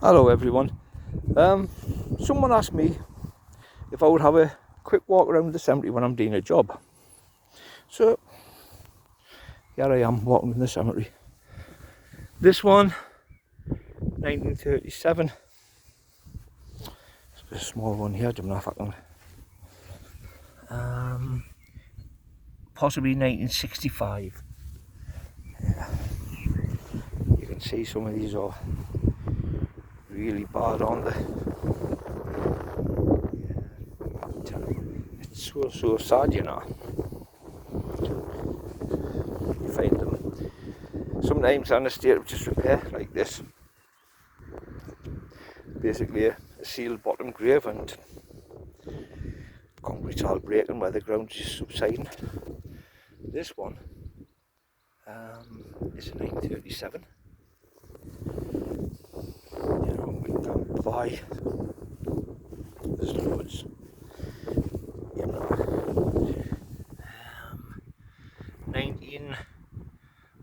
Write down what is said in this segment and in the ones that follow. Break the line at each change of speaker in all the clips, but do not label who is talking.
Hello everyone. Someone asked me if I would have a quick walk around the cemetery when I'm doing a job. So here I am walking in the cemetery. This one, 1937. There's a small one here, I don't know if I can. Possibly 1965. Yeah. You can see some of these are really bad on the. It's so sad, you know. You find them sometimes in a state of disrepair like this. Basically a sealed bottom grave and concrete's all breaking where the ground's just subsiding. This one is a 1937. You know, we can buy. There's loads. You know, 19.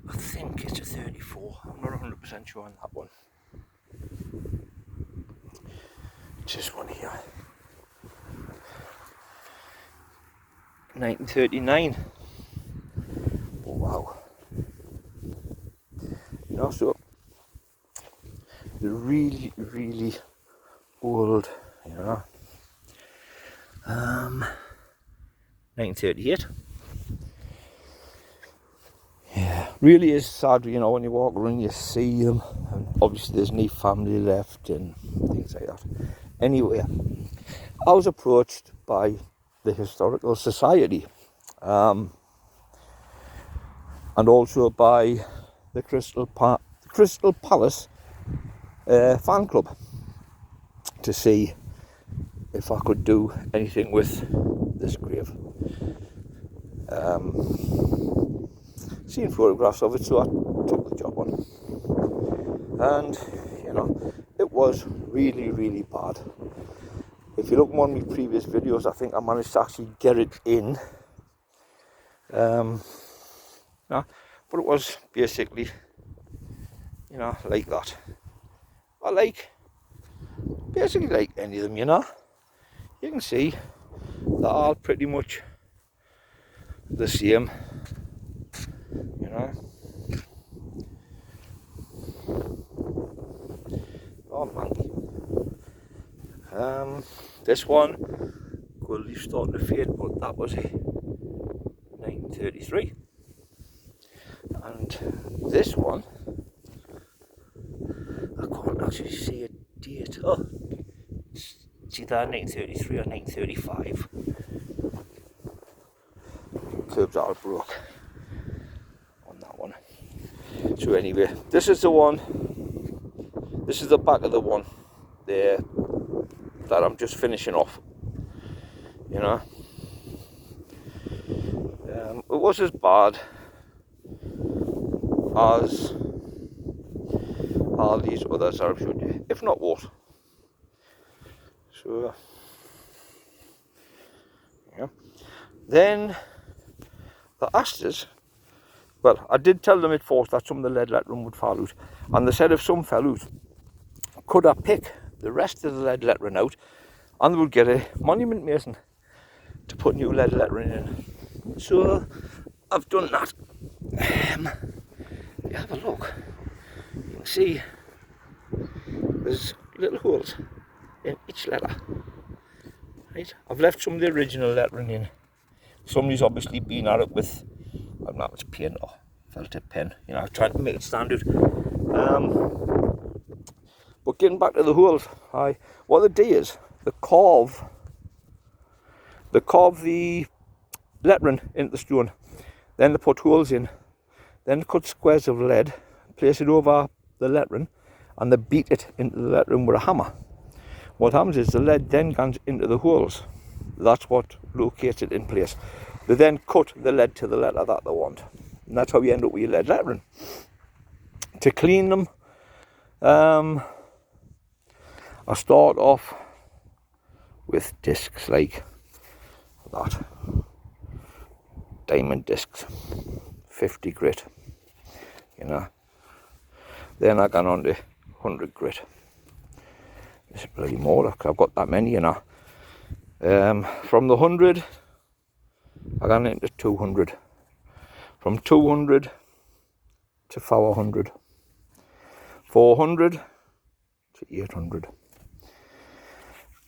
I think it's a 34. I'm not 100% sure on that one. It's this one here. 1939. Oh wow. You know, so the really old, you know. 1938. Yeah, really is sad, you know, when you walk around you see them, and obviously there's no family left and things like that. Anyway, I was approached by the Historical Society and also by the Crystal Palace fan club to see if I could do anything with this grave. Seen photographs of it, so I took the job on. And, you know, it was really bad. If you look at one of my previous videos, I think I managed to actually get it in. But it was basically, you know, like that. Basically like any of them, you know. You can see they're all pretty much the same, you know. Oh man. This one, good leaf starting to fade, but that was 1933. And this one, I can't actually see a date. Oh, it's either 1933 or 1935. Curbs are broke on that one. So anyway, this is the one. This is the back of the one there that I'm just finishing off. You know, it was as bad as all these others I've showed you, if not worse. So, yeah. Then the asters. Well, I did tell them at first that some of the lead lettering would fall out, and they said if some fell out, could I pick the rest of the lead lettering out, and they would get a monument mason to put new lead lettering in. So I've done that. If you have a look, you can see there's little holes in each letter. Right? I've left some of the original lettering in. Somebody's obviously been at it with, I don't know, it's paint or felt-tip pen. You know, I've tried to make it stand out. But getting back to the holes, what they do is they carve the lettering into the stone, then they put holes in, then they cut squares of lead, place it over the lettering, and they beat it into the lettering with a hammer. What happens is the lead then goes into the holes. That's what locates it in place. They then cut the lead to the letter that they want, and that's how you end up with your lead lettering. To clean them, I start off with discs like that, diamond discs, 50 grit, you know. Then I got on to 100 grit. It's bloody more, look, I've got that many, you know. From the 100, I got into 200. From 200 to 400. 400 to 800.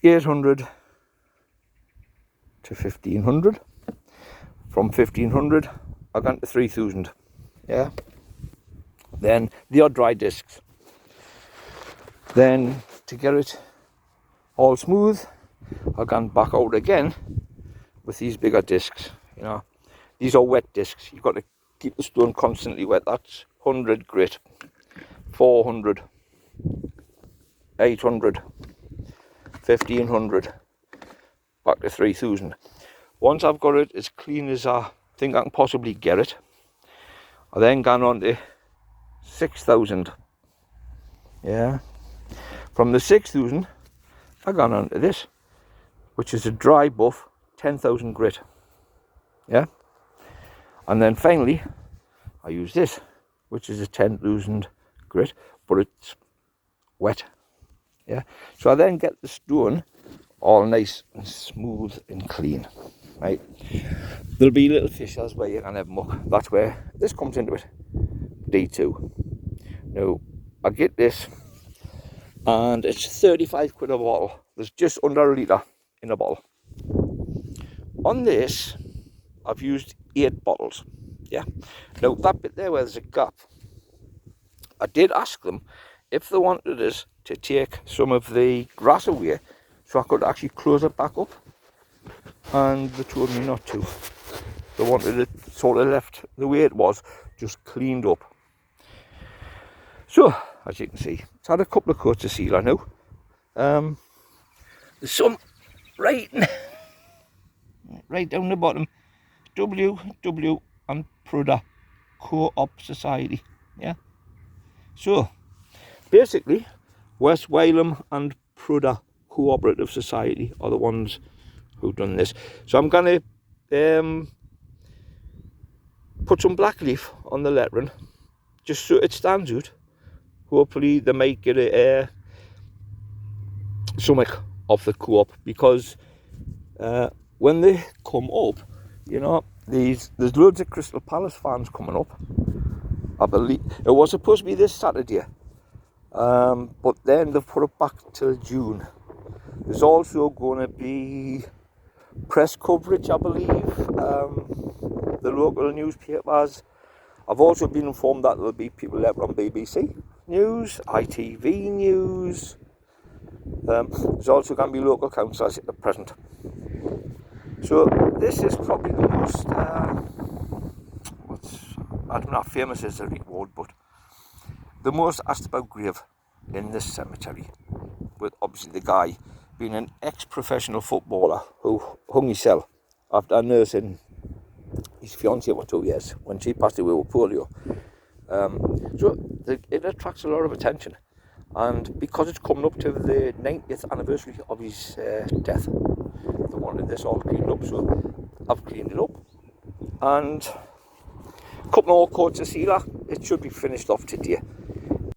800 to 1500. From 1500, I got to 3000. Yeah. Then the odd dry discs. Then to get it all smooth, I've gone back out again with these bigger discs. You know, these are wet discs. You've got to keep the stone constantly wet. That's 100 grit, 400, 800, 1500, back to 3000. Once I've got it as clean as I think I can possibly get it, I then gone on to 6,000. Yeah. From the 6,000, I gone on to this, which is a dry buff 10,000 grit. Yeah. And then finally, I use this, which is a 10,000 grit, but it's wet. Yeah. So I then get the stone all nice and smooth and clean. Right. There'll be little fissures where you can have muck. That's where this comes into it. D2. Now, I get this, and it's 35 quid a bottle. There's just under a litre in a bottle. On this, I've used 8 bottles. Yeah. Now, that bit there where there's a gap, I did ask them if they wanted us to take some of the grass away so I could actually close it back up, and they told me not to. They wanted it sort of left the way it was, just cleaned up. So, as you can see, it's had a couple of coats of sealer now. There's some right down the bottom. WW and Pruda Co-op Society. Yeah. So, basically, West Wylam and Pruda Cooperative Society are the ones who've done this. So I'm going to put some black leaf on the lettering, just so it stands out. Hopefully they might get a something of the co-op, because when they come up, you know, there's loads of Crystal Palace fans coming up. I believe it was supposed to be this Saturday, but then they've put it back till June. There's also going to be press coverage, I believe, the local newspapers. I've also been informed that there'll be people left on BBC News, ITV News. There's also going to be local councillors at the present. So this is probably the most, I don't know how famous is the reward, but the most asked about grave in this cemetery, with obviously the guy being an ex-professional footballer who hung himself after nursing his fiancée for 2 years when she passed away with polio. So it attracts a lot of attention, and because it's coming up to the 90th anniversary of his death, they wanted this all cleaned up, so I've cleaned it up, and a couple more coats of sealer. It should be finished off today.